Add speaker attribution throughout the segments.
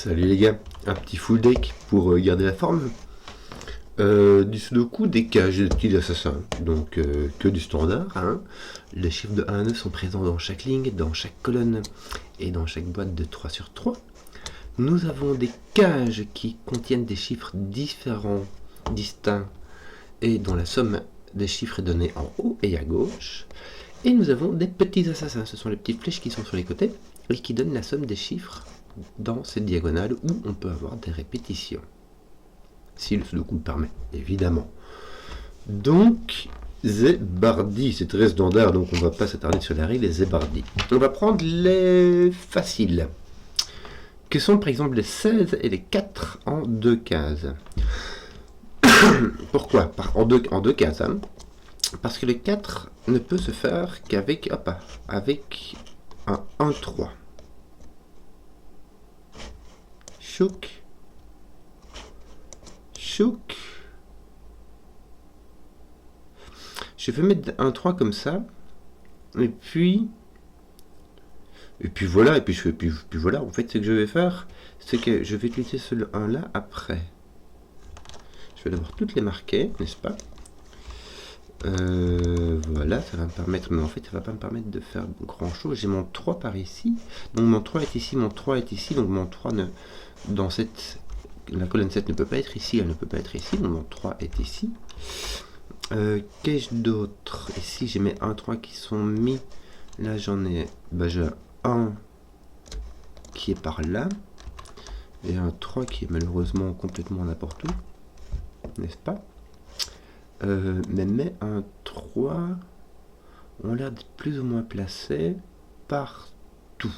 Speaker 1: Salut les gars, un petit full deck pour garder la forme. Du sudoku, des cages et des petits assassins, donc que du standard. Hein. Les chiffres de 1 à 9 sont présents dans chaque ligne, dans chaque colonne et dans chaque boîte de 3 sur 3. Nous avons des cages qui contiennent des chiffres différents, distincts, et dont la somme des chiffres est donnée en haut et à gauche. Et nous avons des petits assassins, ce sont les petites flèches qui sont sur les côtés et qui donnent la somme des chiffres dans cette diagonale où on peut avoir des répétitions. Si le sudoku le permet, évidemment. Donc, Zébardi, c'est très standard, donc on ne va pas s'attarder sur la règle des Zébardi. On va prendre les faciles, que sont par exemple les 16 et les 4 en 2 cases. Pourquoi en deux cases hein. Parce que le 4 ne peut se faire qu'avec avec un 1-3. Chouk. Chouk. Je vais mettre un 3 comme ça. Et puis voilà. Et puis voilà. En fait, ce que je vais faire, c'est que je vais utiliser ce 1 là après. Je vais d'abord toutes les marquer, n'est-ce pas? Voilà, ça va me permettre, mais en fait ça va pas me permettre de faire grand chose. J'ai mon 3 par ici, donc mon 3 est ici, mon 3 est ici, donc mon 3 ne, dans cette, la colonne 7 ne peut pas être ici, elle ne peut pas être ici, donc mon 3 est ici. Qu'ai-je d'autre? Ici j'ai mes 1, 3 qui sont mis, là j'en ai, j'ai un qui est par là, et un 3 qui est malheureusement complètement n'importe où, n'est-ce pas? Mais mes 1, 3 ont l'air d'être plus ou moins placés partout.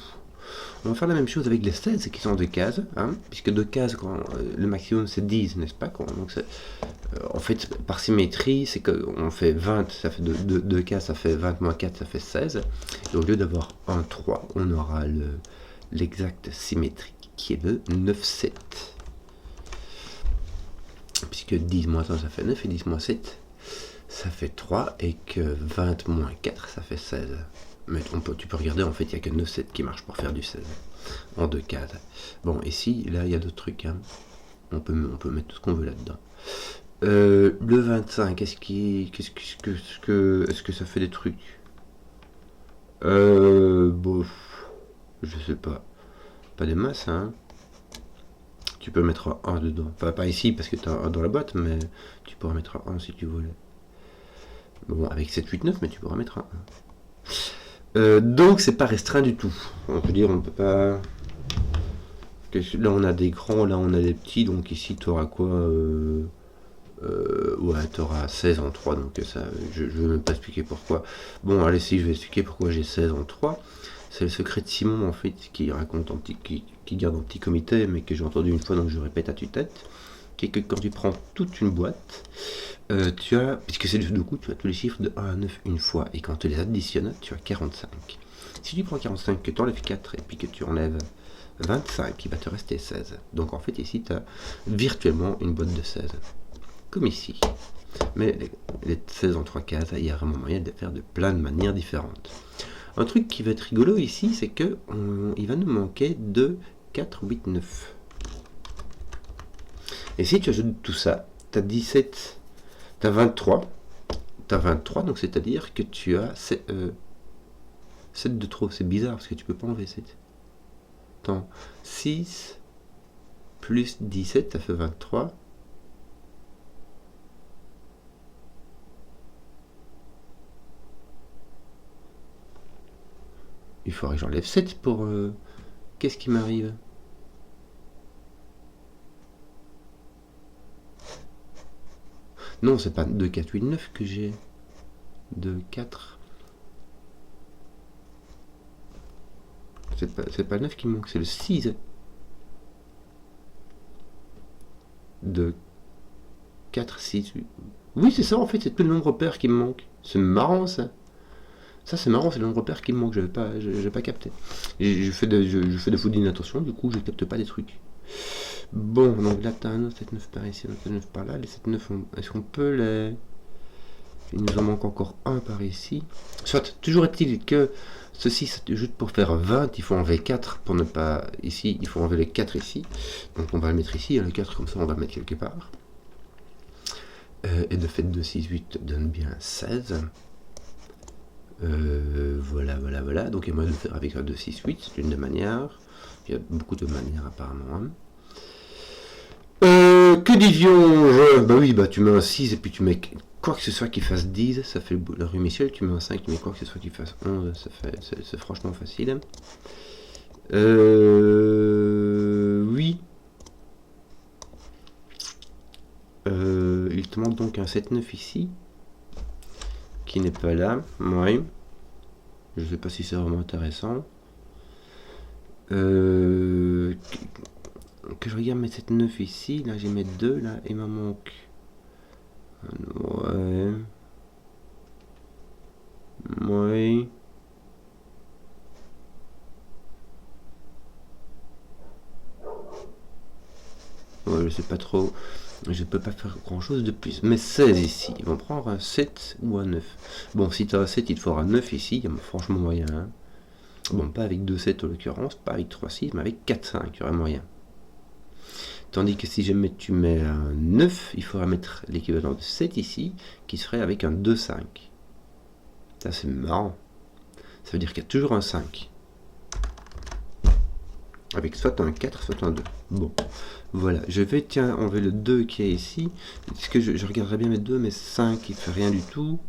Speaker 1: On va faire la même chose avec les 16 qui sont en 2 cases, hein, puisque 2 cases, le maximum c'est 10, n'est-ce pas? Donc en fait, par symétrie, c'est qu'on fait 20, ça fait 2 cases, ça fait 20 moins 4, ça fait 16. Et au lieu d'avoir 1, 3, on aura l'exacte symétrie qui est de 9, 7. Puisque 10 moins 1 ça fait 9 et 10 moins 7 ça fait 3 et que 20 moins 4 ça fait 16. Mais tu peux regarder, en fait il n'y a que 9, 7 qui marche pour faire du 16 en 2 cases. Bon, ici, là il y a d'autres trucs. Hein. On peut mettre tout ce qu'on veut là-dedans. Le 25, est-ce que ça fait des trucs? Bon, je sais pas. Pas des masses, hein. Tu peux mettre un 1 dedans. Enfin, pas ici parce que tu as un dans la boîte, mais tu pourras mettre un 1 si tu voulais. Bon, avec 7, 8, 9, mais tu pourras mettre un 1. Donc, c'est pas restreint du tout. On peut dire, on peut pas. Là, on a des grands, là, on a des petits. Donc, ici, tu auras quoi ouais, tu auras 16 en 3. Donc, ça, je vais même pas expliquer pourquoi. Bon, allez, si, je vais expliquer pourquoi j'ai 16 en 3. C'est le secret de Simon, en fait, qui raconte qui garde en petit comité, mais que j'ai entendu une fois, donc je répète à tue-tête, qui est que quand tu prends toute une boîte, tu as, puisque c'est du sudoku, tu as tous les chiffres de 1 à 9 une fois, et quand tu les additionnes, tu as 45. Si tu prends 45, que tu enlèves 4, et puis que tu enlèves 25, il va te rester 16. Donc en fait, ici, tu as virtuellement une boîte de 16, comme ici. Mais les 16 en 3 cases, il y a vraiment moyen de les faire de plein de manières différentes. Un truc qui va être rigolo ici, c'est que il va nous manquer 2, 4, 8, 9. Et si tu ajoutes tout ça, tu as 17, tu as 23. Tu as 23, donc c'est-à-dire que tu as 7 de trop. C'est bizarre parce que tu peux pas enlever 7. Attends, 6 plus 17, ça fait 23. Il faudrait que j'enlève 7 pour... Qu'est-ce qui m'arrive? Non, c'est pas 2, 4, 8, 9 que j'ai. 2, 4. C'est pas le 9 qui me manque, c'est le 6. 2, 4, 6, 8. Oui, c'est ça en fait, c'est tout le nombre pair qui me manque. C'est marrant ça. Ça c'est marrant, c'est le nombre pair qui me manque, j'avais pas capté. Je fais des fautes d'inattention, du coup je capte pas des trucs. Bon, donc là t'as un autre 7, 9 par ici, un autre 7, 9 par là. Les 7, 9, est-ce qu'on peut les... Il nous en manque encore un par ici. Soit, toujours est-il que ceci, c'est juste pour faire 20, il faut enlever 4 pour ne pas... Ici, il faut enlever les 4 ici. Donc on va le mettre ici, le 4 comme ça, on va le mettre quelque part. Et de fait, 2, 6, 8 donne bien 16. Voilà. Donc il y a moyen de le faire avec un 2, 6, 8, c'est une des manières. Il y a beaucoup de manières apparemment. Que disions-je? Bah oui, bah tu mets un 6 et puis tu mets quoi que ce soit qui fasse 10, ça fait la rue Michel, tu mets un 5, tu mets quoi que ce soit qui fasse 11, c'est franchement facile. Oui. Il te manque donc un 7-9 ici, qui n'est pas là, ouais. Je sais pas si c'est vraiment intéressant. Que je regarde mes 7-9 ici, là j'ai mes 2 là, et il m'en manque. Ouais. Ouais. Ouais, je sais pas trop. Je peux pas faire grand chose de plus. Mais 16 ici. Ils vont prendre un 7 ou un 9. Bon, si tu as un 7, il te faudra 9 ici. Il y a franchement moyen. Hein. Bon, pas avec 2 7 en l'occurrence, pas avec 3 6, mais avec 4 5, il y aurait moyen. Tandis que si jamais tu mets un 9, il faudra mettre l'équivalent de 7 ici, qui serait avec un 2 5. Ça, c'est marrant. Ça veut dire qu'il y a toujours un 5. Avec soit un 4, soit un 2. Bon, voilà. Je vais, tiens, enlever le 2 qui est ici. Est-ce que je regarderai bien mes 2, mais 5, il fait rien du tout.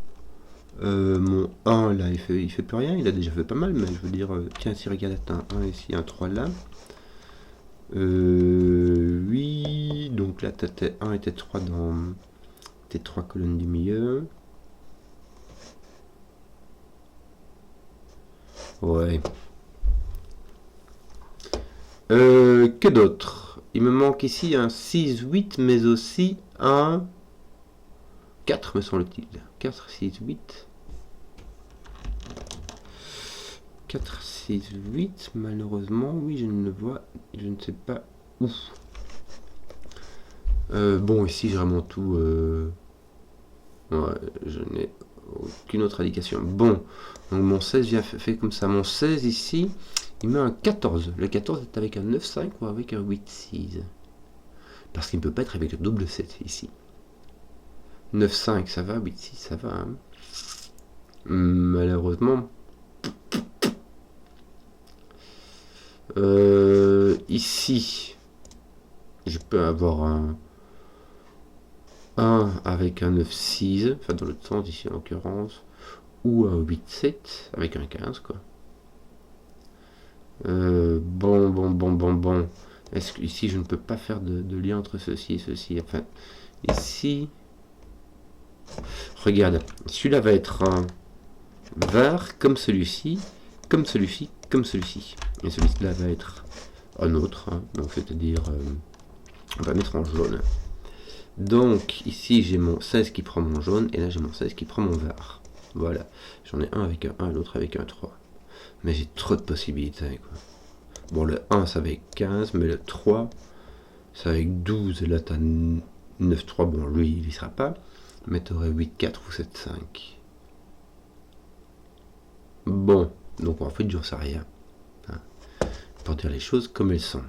Speaker 1: Mon 1, là, il fait plus rien. Il a déjà fait pas mal, mais je veux dire... tiens, si regarde, un 1 ici, un 3 là. Oui, donc là, t'as 1 et T3 dans tes 3 colonnes du milieu. Ouais. Que d'autre? Il me manque ici un 6, 8, mais aussi un 4, me semble-t-il. 4, 6, 8. 4, 6, 8, malheureusement, oui, je ne le vois, je ne sais pas où. Bon, ici, j'ai vraiment tout... Ouais, je n'ai aucune autre indication. Bon, donc mon 16 vient fait comme ça. Mon 16 ici, il met un 14. Le 14 est avec un 9, 5 ou avec un 8, 6. Parce qu'il ne peut pas être avec le double 7 ici. 9, 5, ça va. 8, 6, ça va. Hein. Malheureusement... ici, je peux avoir un 1 avec un 9, 6, enfin dans l'autre sens ici en l'occurrence, ou un 8, 7 avec un 15 quoi. Bon. Est-ce que ici je ne peux pas faire de lien entre ceci et ceci? Enfin, ici, regarde, celui-là va être un vert comme celui-ci, comme celui-ci, comme celui-ci. Et celui-là va être un autre, hein, donc c'est-à-dire, on va mettre en jaune. Donc ici j'ai mon 16 qui prend mon jaune, et là j'ai mon 16 qui prend mon vert. Voilà, j'en ai un avec un 1, l'autre avec un 3. Mais j'ai trop de possibilités, quoi. Bon, le 1 c'est avec 15, mais le 3 c'est avec 12, et là t'as 9, 3, bon lui il y sera pas, mais t'aurais 8, 4 ou 7, 5. Bon, donc en fait j'en sais rien. Hein, pour dire les choses comme elles sont.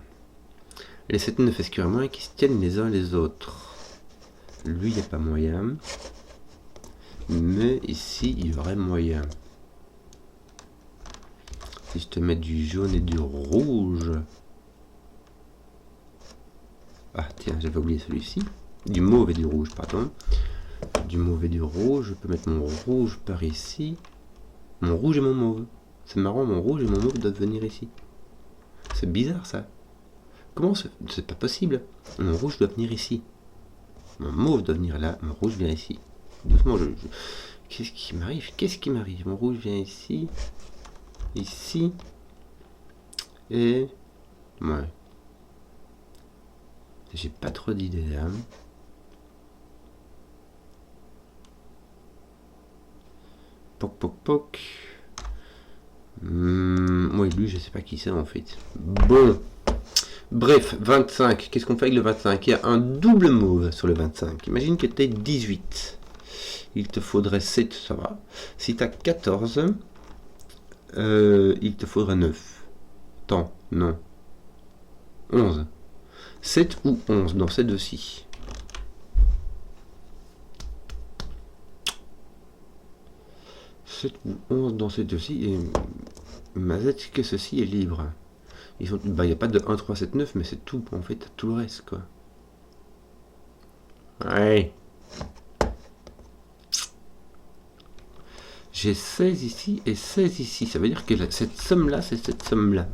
Speaker 1: Les 7, 9, est-ce qu'il y a moyen qu'ils se tiennent les uns les autres? Lui, il n'y a pas moyen. Mais ici, il y aurait moyen. Si je te mets du jaune et du rouge. Ah, tiens, j'avais oublié celui-ci. Du mauve et du rouge, pardon. Du mauve et du rouge. Je peux mettre mon rouge par ici. Mon rouge et mon mauve. C'est marrant, mon rouge et mon mauve doivent venir ici. C'est bizarre, ça. Comment c'est pas possible? Mon rouge doit venir ici. Mon mauve doit venir là. Mon rouge vient ici. Doucement, qu'est-ce qui m'arrive? Qu'est-ce qui m'arrive? Mon rouge vient ici. Ici. Et... ouais. J'ai pas trop d'idées là. Poc. Oui, lui, je sais pas qui c'est en fait. Bon. Bref, 25. Qu'est-ce qu'on fait avec le 25? Il y a un double mauve sur le 25. Imagine que tu es 18. il te faudrait 7, ça va. Si tu as 14, il te faudrait 9. Tant, non. 11. 7 ou 11 dans ces deux-ci. Ou 11 dans ces deux-ci. Et ma Z, que ceci est libre. Il n'y a pas de 1, 3, 7, 9, mais c'est tout. En fait, tout le reste, quoi. Ouais. J'ai 16 ici et 16 ici. Ça veut dire que cette somme-là, c'est cette somme-là.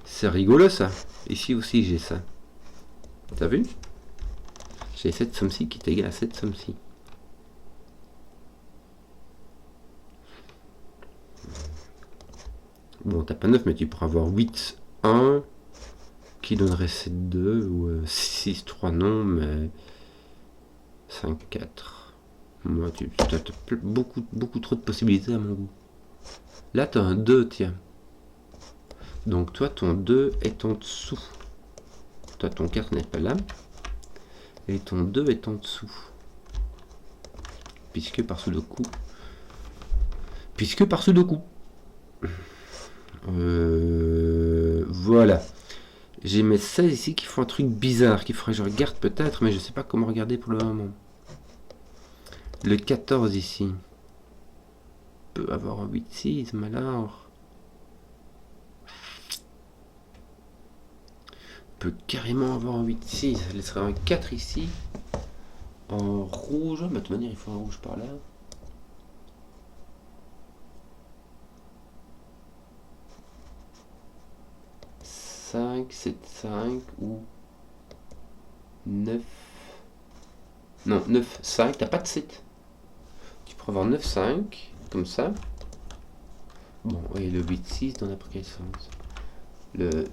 Speaker 1: C'est rigolo, ça. Ici aussi, j'ai ça. T'as vu? J'ai cette somme-ci qui est égale à cette somme-ci. Bon, t'as pas 9, mais tu pourras avoir 8, 1, qui donnerait 7, 2, ou 6, 3, non, mais 5, 4. Moi, tu as beaucoup trop de possibilités à mon goût. Là, tu as un 2, tiens. Donc, toi, ton 2 est en dessous. Toi, ton 4 n'est pas là. Et ton 2 est en dessous. Puisque par Sudoku. Voilà. J'ai mes 16 ici qui font un truc bizarre, qu'il faudrait que je regarde peut-être, mais je sais pas comment regarder pour le moment. Le 14 ici peut avoir un 8-6, mais alors peut carrément avoir un 8-6. Ça laisserait un 4 ici. En rouge, mais de toute manière il faut un rouge par là. « 7, 5 ou 9. Non, 9, 5, t'as pas de 7. Tu pourrais avoir 9, 5, comme ça. Bon, et le 8, 6 dans n'importe quel sens.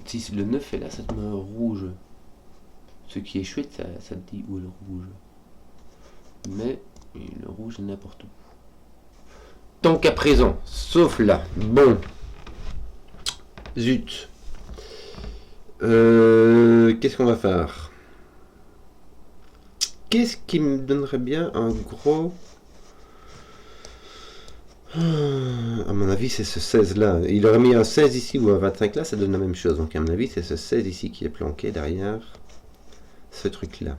Speaker 1: Si le 9 est là, ça te met un rouge. Ce qui est chouette, ça te dit où est le rouge. Mais le rouge est n'importe où. Tant qu'à présent, sauf là. Bon. Zut. Qu'est-ce qu'on va faire? Qu'est-ce qui me donnerait bien un gros... À mon avis, c'est ce 16 là. Il aurait mis un 16 ici ou un 25 là, ça donne la même chose. Donc à mon avis, c'est ce 16 ici qui est planqué derrière ce truc là.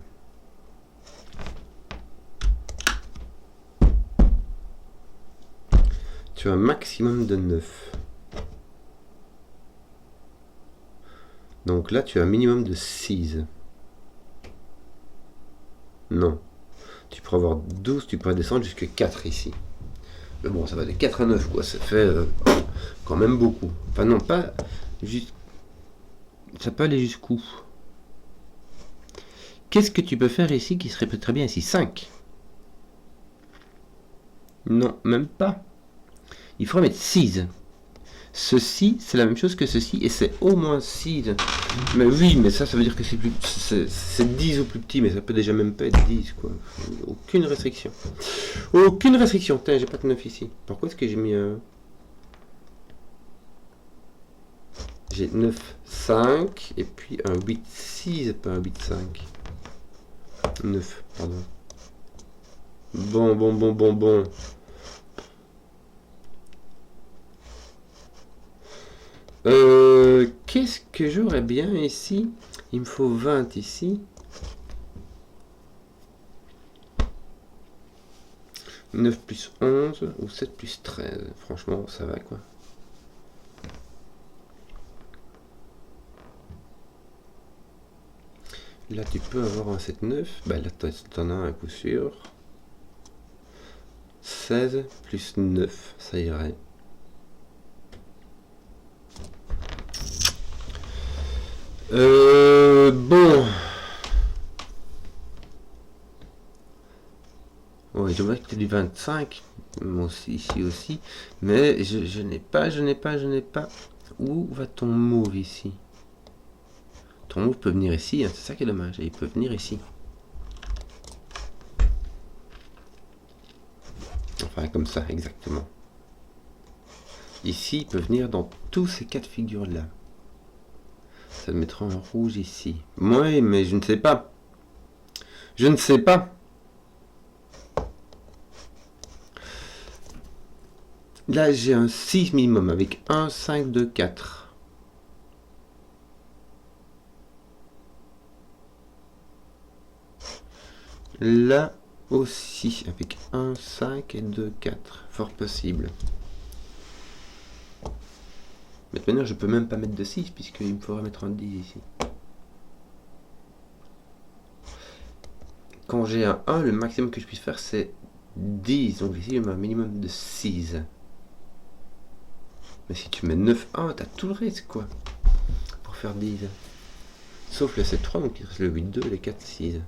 Speaker 1: Tu as un maximum de 9. Donc là, tu as un minimum de 6. Non. Tu pourrais avoir 12, tu pourrais descendre jusqu'à 4 ici. Mais bon, ça va de 4 à 9, quoi. Ça fait quand même beaucoup. Enfin non, pas juste... Ça peut aller jusqu'où? Qu'est-ce que tu peux faire ici qui serait très bien ici? 5. Non, même pas. Il faudrait mettre 6. Ceci, c'est la même chose que ceci, et c'est au moins 6. Mais oui, mais ça veut dire que c'est 10 ou plus petit, mais ça peut déjà même pas être 10, quoi. Aucune restriction. Aucune restriction. Putain, j'ai pas de 9 ici. Pourquoi est-ce que j'ai mis un... J'ai 9, 5, et puis un 8, 6, et pas un 8, 5. 9, pardon. Bon. Qu'est-ce que j'aurais bien ici? Il me faut 20 ici. 9 plus 11 ou 7 plus 13. Franchement, ça va quoi. Là, tu peux avoir un 7, 9. Bah là, t'en as un à coup sûr. 16 plus 9, ça irait. Bon. Oui, je vois que tu as du 25. Moi aussi, ici aussi. Mais je n'ai pas. Où va ton mauve ici? Ton mauve peut venir ici, hein, c'est ça qui est dommage. Il peut venir ici. Enfin, comme ça, exactement. Ici, il peut venir dans tous ces cas de figure-là. Ça mettra un rouge ici. Oui, mais je ne sais pas. Là, j'ai un 6 minimum avec 1, 5, 2, 4. Là aussi, avec 1, 5 et 2, 4. Fort possible. Mais maintenant, je peux même pas mettre de 6, puisqu'il me faudrait mettre un 10 ici. Quand j'ai un 1, le maximum que je puisse faire, c'est 10. Donc ici, il y a un minimum de 6. Mais si tu mets 9, 1, t'as tout le reste, quoi. Pour faire 10. Sauf le 7, 3, donc il reste le 8, 2 et les 4, 6.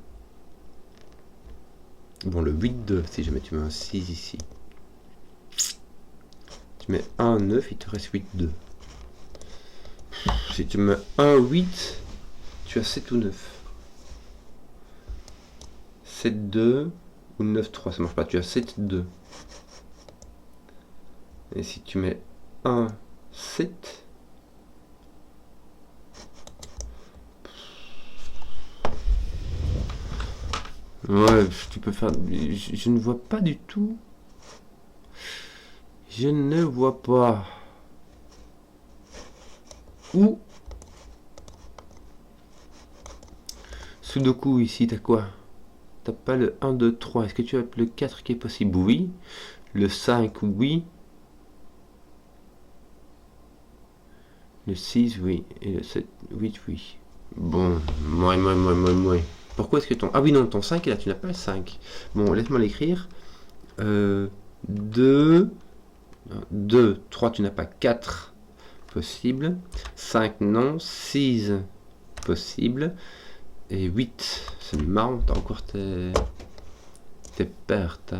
Speaker 1: Bon, le 8, 2, si jamais tu mets un 6 ici. Tu mets 1, 9, il te reste 8, 2. Si tu mets 1, 8, tu as 7 ou 9. 7, 2 ou 9, 3, ça marche pas. Tu as 7, 2. Et si tu mets 1, 7... Ouais, tu peux faire... Je ne vois pas du tout. Je ne vois pas. Où Sudoku, ici, t'as quoi? T'as pas le 1, 2, 3. Est-ce que tu as le 4 qui est possible? Oui. Le 5, oui. Le 6, oui. Et le 7, 8, oui. Bon, moi. Pourquoi est-ce que ton... Ah oui, non, ton 5 est là, tu n'as pas le 5. Bon, laisse-moi l'écrire. 2, 2, 3, tu n'as pas 4. Possible. 5, non. 6, possible. Et 8, c'est marrant, t'as encore tes pertes.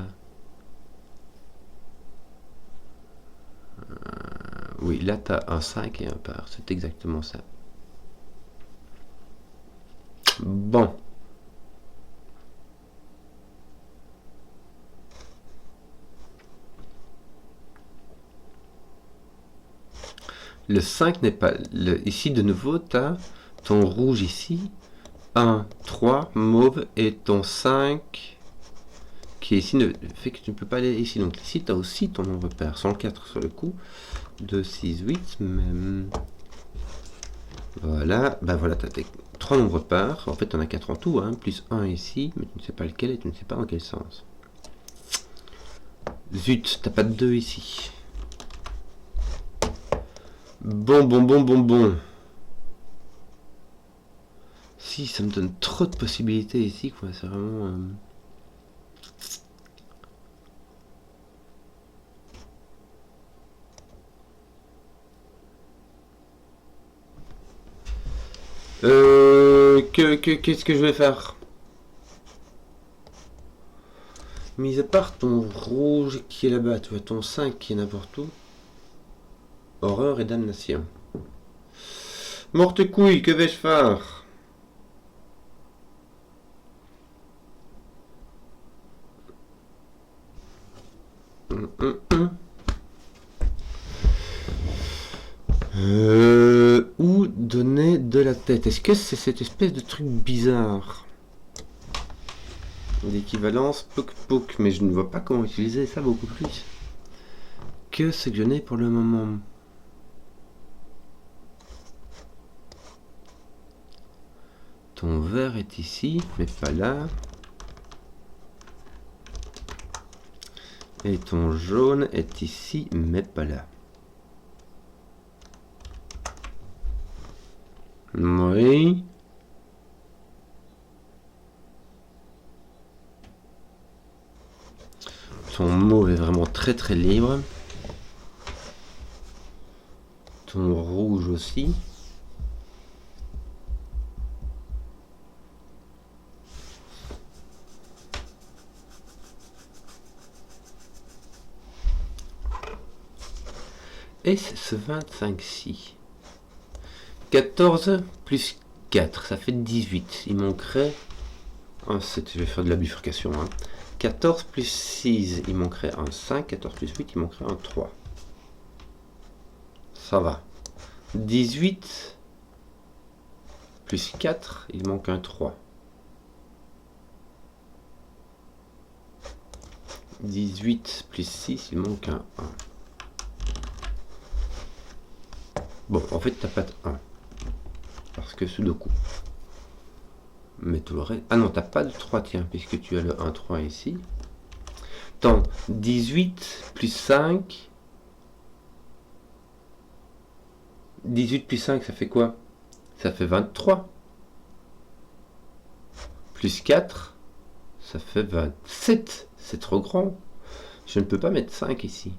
Speaker 1: Oui, là t'as un 5 et un par, c'est exactement ça. Bon. Le 5 n'est pas... ici, de nouveau, t'as ton rouge ici. 1, 3, mauve, et ton 5, qui ici ne fait que tu ne peux pas aller ici. Donc ici, tu as aussi ton nombre pair. 104 sur le coup. 2, 6, 8, même. Voilà, bah voilà, tu as tes 3 nombres pairs. En fait, tu en as 4 en tout, hein, plus 1 ici, mais tu ne sais pas lequel et tu ne sais pas dans quel sens. Zut, t'as pas de 2 ici. Bon. Si, ça me donne trop de possibilités ici, quoi. C'est vraiment... Qu'est-ce que je vais faire? Mis à part ton rouge qui est là-bas, tu vois ton 5 qui est n'importe où. Horreur et damnation. Morte couille, que vais-je faire? Où donner de la tête? Est-ce que c'est cette espèce de truc bizarre? L'équivalence poc, mais je ne vois pas comment utiliser ça beaucoup plus. Que ce que je n'ai pour le moment. Ton vert est ici, mais pas là. Et ton jaune est ici, mais pas là. Oui. Ton mauve est vraiment très libre. Ton rouge aussi. Et c'est ce 25-ci. 14 plus 4, ça fait 18. Il manquerait... un 7, je vais faire de la bifurcation. 14 plus 6, il manquerait un 5. 14 plus 8, il manquerait un 3. Ça va. 18 plus 4, il manque un 3. 18 plus 6, il manque un 1. Bon, en fait, t'as pas de 1. Parce que Sudoku. Mais tout le reste... Ah non, t'as pas de 3, tiens, puisque tu as le 1, 3 ici. Attends, 18 plus 5... 18 plus 5, ça fait quoi? Ça fait 23. Plus 4, ça fait 27. C'est trop grand. Je ne peux pas mettre 5 ici.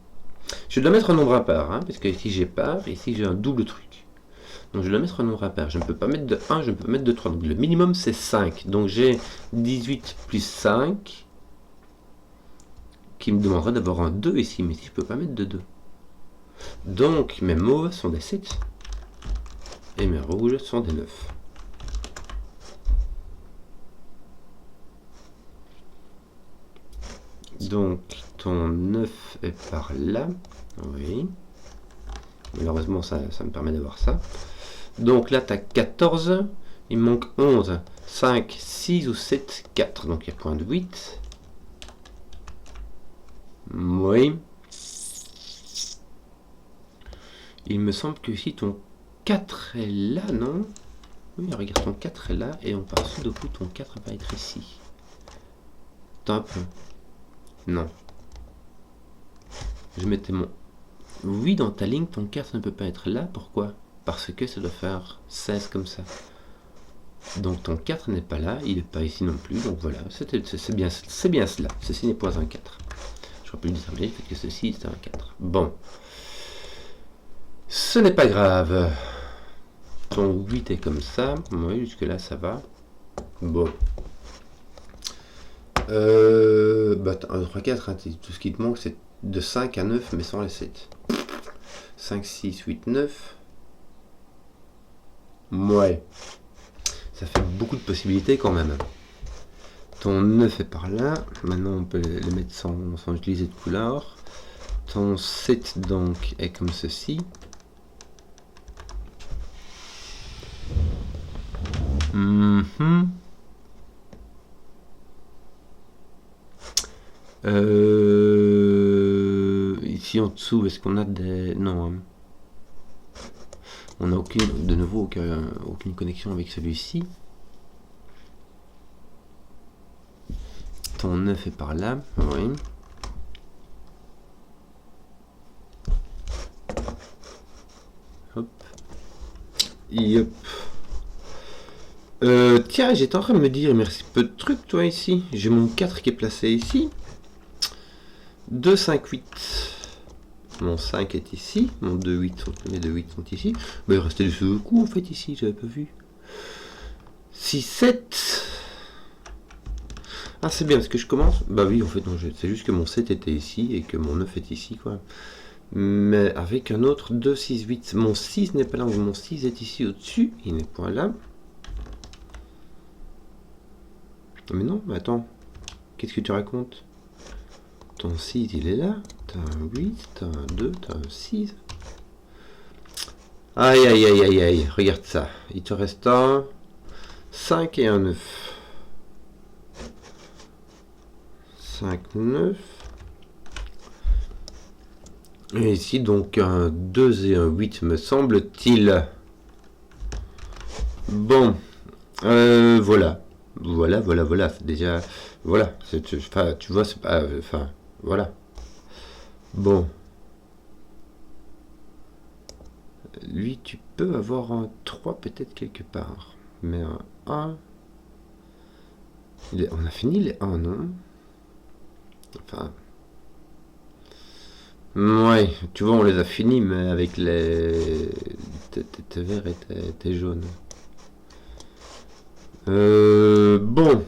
Speaker 1: Je dois mettre un nombre impair, hein, parce que ici j'ai part, ici j'ai un double truc. Donc je dois mettre un nombre impair. Je ne peux pas mettre de 1, je ne peux pas mettre de 3. Donc le minimum c'est 5. Donc j'ai 18 plus 5, qui me demanderait d'avoir un 2 ici, mais si je ne peux pas mettre de 2. Donc mes mauves sont des 7. Et mes rouges sont des 9. Donc ton 9 est par là. Oui. Malheureusement ça me permet d'avoir ça. Donc là tu as 14. Il me manque 11. 5, 6 ou 7, 4. Donc il y a point de 8. Oui. Il me semble que ici ton 4 est là, non? Oui, regarde, ton 4 est là, et on part Sudoku, ton 4 va être ici. Attends un peu. Non. Je mettais mon... Oui, dans ta ligne, ton 4 ne peut pas être là. Pourquoi? Parce que ça doit faire 16 comme ça. Donc ton 4 n'est pas là, il n'est pas ici non plus. Donc voilà, c'est bien cela. Ceci n'est pas un 4. Je rappelle du terminer, fait que ceci est un 4. Bon. Ce n'est pas grave. Ton 8 est comme ça. Oui, jusque là ça va. Bon. 1, 2, 3, 4. Hein, tout ce qui te manque c'est de 5 à 9, mais sans les 7. 5, 6, 8, 9. Ouais. Ça fait beaucoup de possibilités quand même. Ton 9 est par là. Maintenant on peut les mettre sans utiliser de couleur. Ton 7 donc est comme ceci. Ici en dessous, est-ce qu'on a des... Non. Hein. On n'a aucune, de nouveau aucune connexion avec celui-ci. Ton 9 est par là. Oui. Hop. Yep. Tiens, j'étais en train de me dire, merci peu de trucs, toi, ici. J'ai mon 4 qui est placé ici. 2, 5, 8. Mon 5 est ici. Mon 2, 8 les 2, 8 sont ici. Mais il restait du Sudoku, en fait, ici, j'avais pas vu. 6, 7. Ah, c'est bien, parce que je commence... Bah oui, en fait, non, c'est juste que mon 7 était ici et que mon 9 est ici, quoi. Mais avec un autre 2, 6, 8. Mon 6 n'est pas là, mon 6 est ici au-dessus. Il n'est point là. Mais non, mais attends. Qu'est-ce que tu racontes? Ton 6, il est là. T'as un 8, t'as un 2, t'as un 6. Aïe, aïe, aïe, aïe, aïe. Regarde ça. Il te reste un 5 et un 9. 5, 9. Et ici, donc, un 2 et un 8, me semble-t-il. Bon. Voilà. Voilà. Déjà, voilà. Enfin, tu vois, c'est pas... Enfin, voilà. Bon. Lui, tu peux avoir un 3 peut-être quelque part. Mais un 1... On a fini les 1, non? Enfin... Ouais, tu vois, on les a finis, mais avec les... T'es vert et t'es jaune. Bon.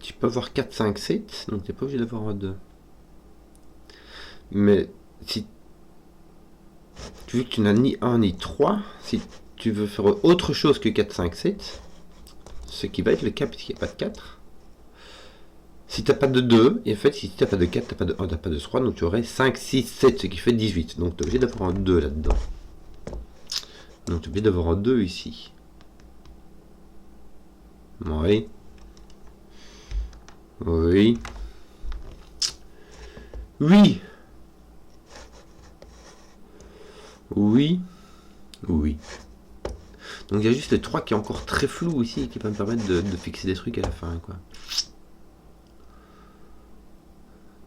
Speaker 1: Tu peux avoir 4, 5, 7, donc t'es pas obligé d'avoir un 2. Mais si tu veux que tu n'as ni 1 ni 3, si tu veux faire autre chose que 4, 5, 7, ce qui va être le cas puisqu'il n'y a pas de 4. Si tu n'as pas de 2, et en fait, si tu n'as pas de 4, tu n'as pas de 1, tu n'as pas de 3, donc tu aurais 5, 6, 7, ce qui fait 18. Donc tu es obligé d'avoir un 2 là-dedans. Donc tu es obligé d'avoir un 2 ici. Oui. Oui. Oui. Oui. Oui. Donc il y a juste le 3 qui est encore très flou ici et qui peut me permettre de fixer des trucs à la fin, quoi.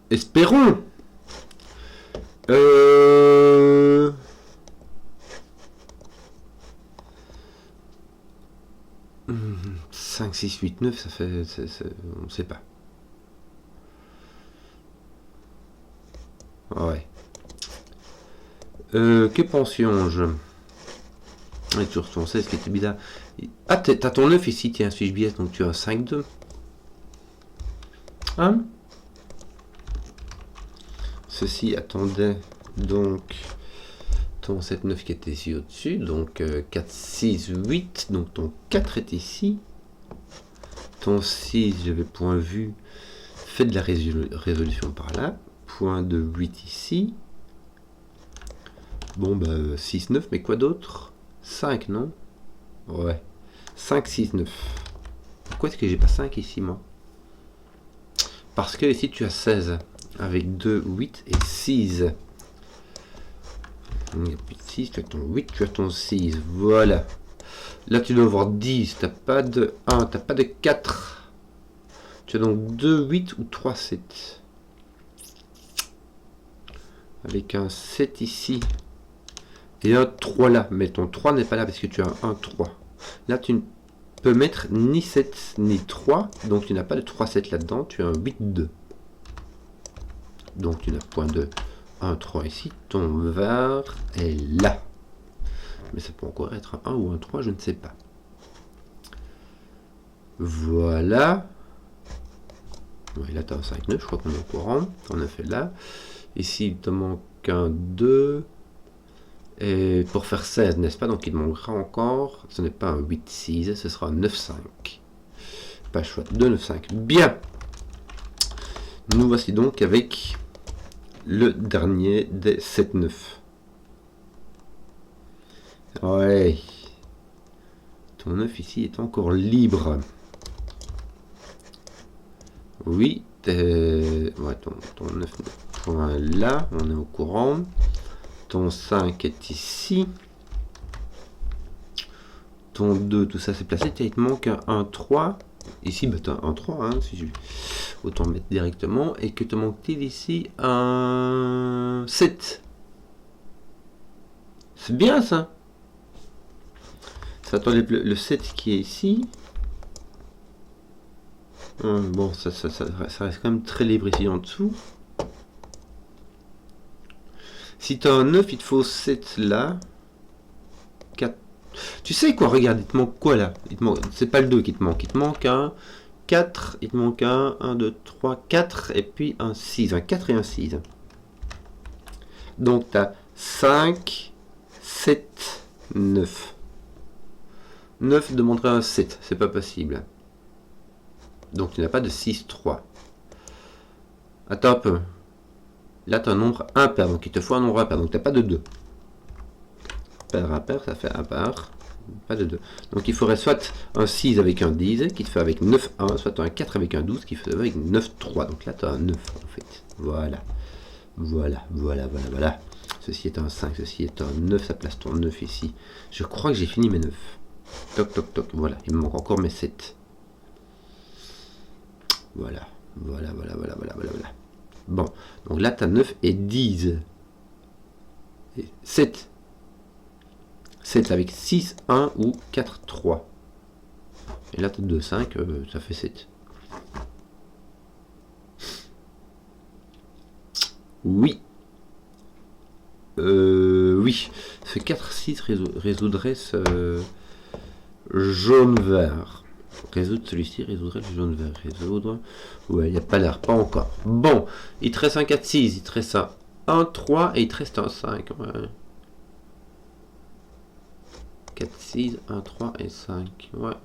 Speaker 1: Espérons. 5, 6, 8, 9, ça fait... on sait pas. Ouais. Que pensions-je? Et toujours ton 16 qui était bizarre. Ah, t'as ton 9 ici, tiens, suis-je biais, donc tu as un 5, 2. Hein? Ceci attendait donc ton 7, 9 qui était ici au-dessus, donc 4, 6, 8, donc ton 4 est ici. Ton 6, j'avais point vu, fait de la résolution par là. Point de 8 ici. Bon, bah 6, 9, mais quoi d'autre? 5, non? Ouais. 5, 6, 9. Pourquoi est-ce que j'ai pas 5 ici, moi? Parce que ici, tu as 16. Avec 2, 8 et 6. Il n'y a plus de 6, tu as ton 8, tu as ton 6. Voilà. Là, tu dois avoir 10. Tu n'as pas de 1, tu n'as pas de 4. Tu as donc 2, 8 ou 3, 7. Avec un 7 ici. Et un 3 là. Mais ton 3 n'est pas là parce que tu as un 3. Là, tu ne peux mettre ni 7 ni 3. Donc, tu n'as pas de 3, 7 là-dedans. Tu as un 8, 2. Donc, tu n'as point de 1, 3 ici. Ton var est là. Mais ça peut encore être un 1 ou un 3, je ne sais pas. Voilà. Ouais, là, tu as un 5, 9. Je crois qu'on est au courant. On a fait là. Ici, il te manque un 2. Et pour faire 16, n'est-ce pas? Donc il manquera encore, ce n'est pas un 8, 6, ce sera un 9, 5. Pas chouette, 2, 9, 5. Bien. Nous voici donc avec le dernier des 7, 9. Ouais. Ton 9 ici est encore libre. Oui. Ouais, ton 9 point là, on est au courant. Ton 5 est ici. Ton 2, tout ça c'est placé. Il te manque un 1, 3. Ici, bah, tu as un 3, hein, si je... autant mettre directement. Et que te manque-t-il ici? Un 7. C'est bien ça. Ça t'enlève le 7 qui est ici. Bon, ça reste quand même très libre ici en dessous. Si tu as un 9, il te faut 7 là. 4. Tu sais quoi, regarde, il te manque quoi là? C'est pas le 2 qui te manque. Il te manque un 4, il te manque un 1, 2, 3, 4, et puis un 6. Un 4 et un 6. Donc tu as 5, 7, 9. 9 demanderait un 7, c'est pas possible. Donc tu n'as pas de 6, 3. Attends un peu. Là, tu as un nombre impair, donc il te faut un nombre impair, donc tu n'as pas de 2. Pair, impair, ça fait impair, pas de 2. Donc il faudrait soit un 6 avec un 10, qui te fait avec 9, 1, soit un 4 avec un 12, qui fait avec 9, 3. Donc là, tu as un 9, en fait. Voilà. Voilà. Ceci est un 5, ceci est un 9, ça place ton 9 ici. Je crois que j'ai fini mes 9. Toc, toc, toc, voilà. Il me manque encore mes 7. Voilà. Bon, donc là, tu as 9 et 10. Et 7. 7 avec 6, 1 ou 4, 3. Et là, tu as 2, 5, ça fait 7. Oui. Oui. Ce 4, 6 résoudrait ce jaune-vert. Résoudre celui-ci résoudrait le jaune-vert. Résoudre. Ouais, il n'y a pas l'air, pas encore. Bon, il te reste un 4, 6, il te reste un 1, 3 et il te reste un 5. Ouais. 4, 6, 1, 3 et 5. Ouais.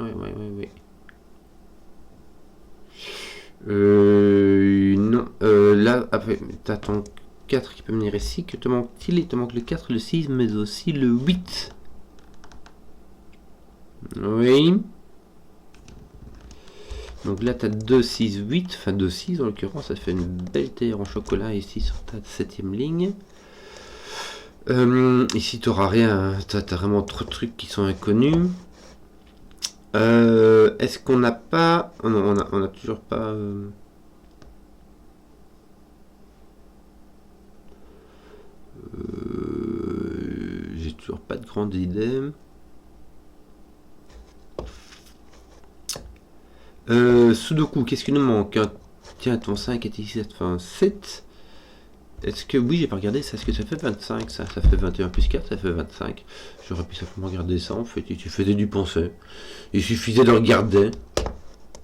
Speaker 1: Non. Là, après, t'as ton 4 qui peut venir ici. Que te manque-t-il? Il te manque le 4, le 6, mais aussi le 8. Oui. Donc là, tu as 2, 6, 8. Enfin, 2, 6 en l'occurrence. Ça fait une belle théière en chocolat ici sur ta 7ème ligne. Ici, tu n'auras rien. Tu as vraiment trop de trucs qui sont inconnus. Est-ce qu'on n'a pas... Oh non, on a toujours pas... J'ai toujours pas de grande idée. Sudoku, qu'est-ce qu'il nous manque? Tiens, ton 5 est ici, ça te fait un 7. Est-ce que... Oui, j'ai pas regardé ça. Est-ce que ça fait 25 ça fait 21 plus 4, ça fait 25. J'aurais pu simplement regarder ça en fait. Et tu faisais du penser. Il suffisait de regarder.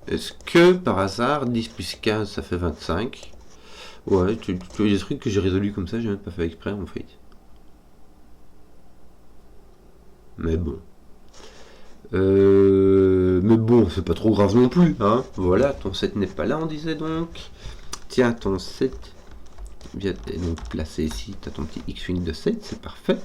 Speaker 1: Est-ce que par hasard 10 plus 15 ça fait 25? Ouais, tu as des trucs que j'ai résolus comme ça, j'ai même pas fait exprès en fait. Mais bon. Mais bon, c'est pas trop grave non plus, hein. Voilà, ton 7 n'est pas là, on disait donc. Tiens, ton 7 vient donc placé ici. Tu as ton petit X-Wing de 7, c'est parfait.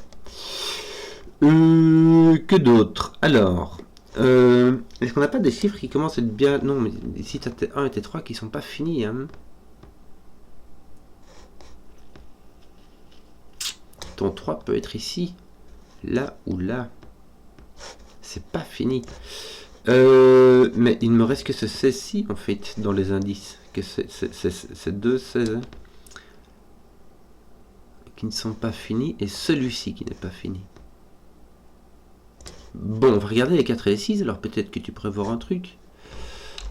Speaker 1: Que d'autre? Alors, est-ce qu'on n'a pas des chiffres qui commencent à être bien... Non, mais ici, tu as T1 et T3 qui sont pas finis, hein. Ton 3 peut être ici, là ou là. C'est pas fini. Mais il ne me reste que ce 16-ci, en fait, dans les indices. Que c'est 2 16 qui ne sont pas finis, et celui-ci qui n'est pas fini. Bon, on va regarder les 4 et les 6, alors peut-être que tu pourrais voir un truc.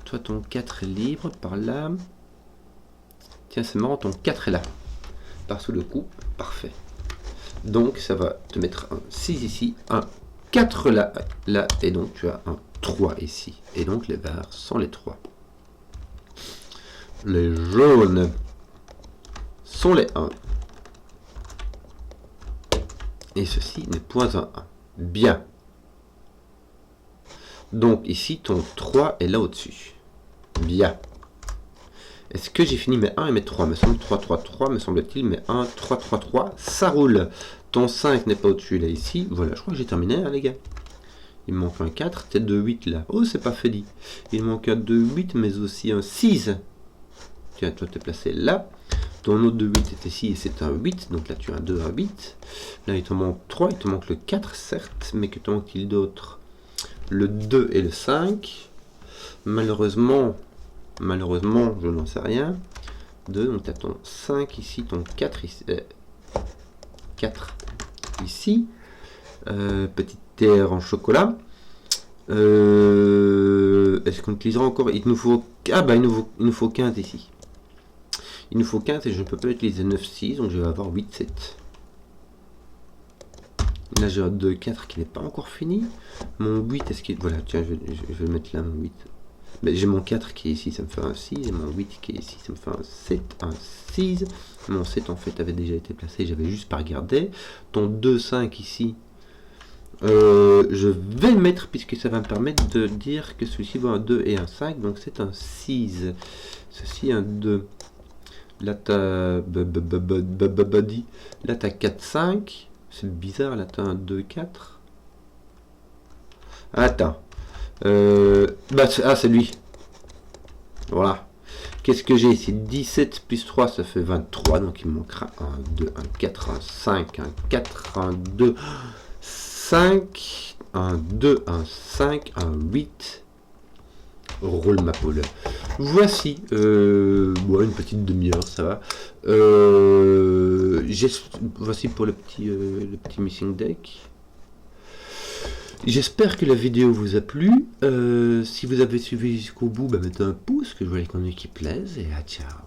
Speaker 1: Toi, ton 4 est libre, par là. Tiens, c'est marrant, ton 4 est là. Par sous le coup, parfait. Donc, ça va te mettre un 6 ici, un 4 là, là, et donc tu as un 3 ici. Et donc, les barres sont les 3. Les jaunes sont les 1. Et ceci n'est point un 1. Bien. Donc ici, ton 3 est là au-dessus. Bien. Est-ce que j'ai fini mes 1 et mes 3? Me semble 3, 3, 3, me semble-t-il. Mais 1, 3, 3, 3, ça roule. Ton 5 n'est pas au-dessus, là, ici. Voilà, je crois que j'ai terminé, hein, les gars. Il me manque un 4, tête de 8, là. Oh, c'est pas fait dit. Il manque un 2, 8, mais aussi un 6. Tiens, toi, tu es placé là. Ton autre de 8 est ici et c'est un 8. Donc là, tu as un 2, un 8. Là, il te manque 3. Il te manque le 4, certes. Mais que te manque-t-il d'autre? Le 2 et le 5. Malheureusement, je n'en sais rien. 2, donc tu as ton 5 ici, ton 4 ici. 4 ici. Petite terre en chocolat. Est-ce qu'on utilisera encore? Il nous faut... Ah bah, il nous faut 15 ici. Il nous faut 15 et je ne peux pas utiliser 9, 6, donc je vais avoir 8, 7. Là j'ai un 2, 4 qui n'est pas encore fini. Mon 8, est-ce qu'il... Voilà, tiens, je vais mettre là mon 8. Mais j'ai mon 4 qui est ici, ça me fait un 6. Et mon 8 qui est ici, ça me fait un 7, un 6. Mon 7 en fait avait déjà été placé, j'avais juste pas regardé. Ton 2, 5 ici, je vais le mettre puisque ça va me permettre de dire que celui-ci vaut un 2 et un 5. Donc c'est un 6. Ceci un 2. Là t'as... Là t'as 4, 5. C'est bizarre, là t'as un 2, 4. Attends. C'est lui. Voilà. Qu'est-ce que j'ai ici? 17 plus 3, ça fait 23. Donc il me manquera un 2, un 4, un 5, un 4, un 2, 5, un 2, un 5, un 8. Roule ma poule. Voici, une petite demi-heure, ça va. Voici pour le petit missing deck. J'espère que la vidéo vous a plu. Si vous avez suivi jusqu'au bout, mettez un pouce, que je vois les contenus qui plaisent. Et ciao.